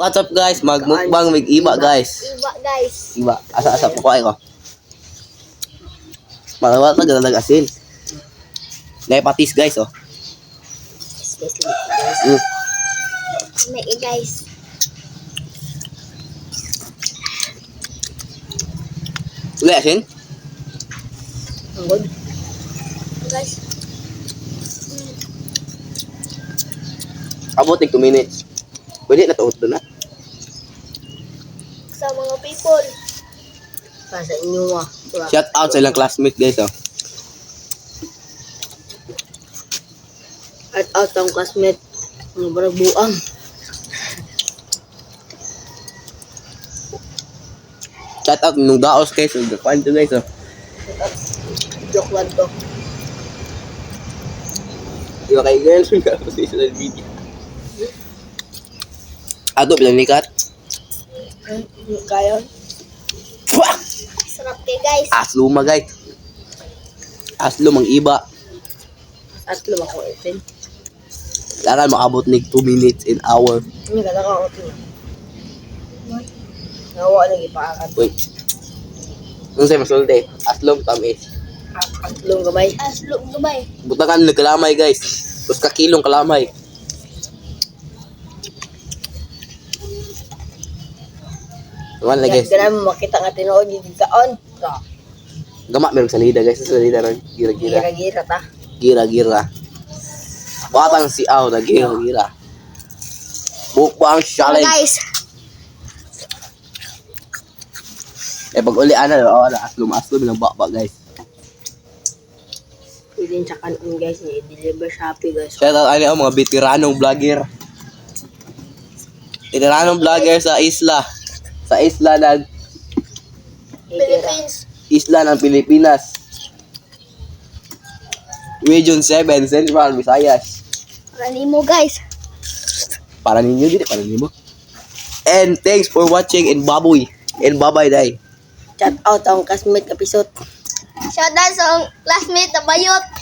What's up guys? Magmukbang mag-iba guys. Iba guys. Iba. Asa-asa po ko ay ko. Malawa ka ganadag asin. Naipatis guys oh. May guys. Uli asin? Ang good. Guys. Abot 2 minutes. Pwede na tuot doon na. Sa mga people. Para sa inyo ah. Diba? Shout out sa ilang classmate guys oh. At out ang classmate. Mga baragbuang. Shout out nung daos guys. Nagkakuan to guys oh. Joke lang to. Di ba kayo girls? Sa social media. Ato bilang nikat. Kaya. Fuck! Sarap kay guys. Asluma guys. Aslum ang iba. At lumako itin. Kailangan makabot ni 2 minutes in hour. Hindi ka nakakot yun. Nawa lagi paakan. Wait. Nung sa'yo masulti. Aslum tamis. At lum gamay. Aslog gabay. Butakan ng kalamay guys. Tapos kakilong kalamay. Naman lang guys. Ganun mo makita nga tinuod yung kaon. So, Gama meron salida guys. Sa salida ron. Gira-gira. gira-gira ta. Gira-gira. Batang si Aw na gira-gira. Bukbang challenge. Guys. Eh pag uli ana aslum ng baba guys. Pwede yung tsakan guys. I-deliver Shopee guys. Shout out ano mga veteranong vlogger. Veteranong vlogger sa isla. Sa isla ng Philippines. isla ng Pilipinas. Region 7, Central Visayas. Para nimo guys. Para ninyo dito, para ninyo. And thanks for watching and baboy. And bye-bye day. Chat out ang classmate episode. Shout out sa classmate na bayot.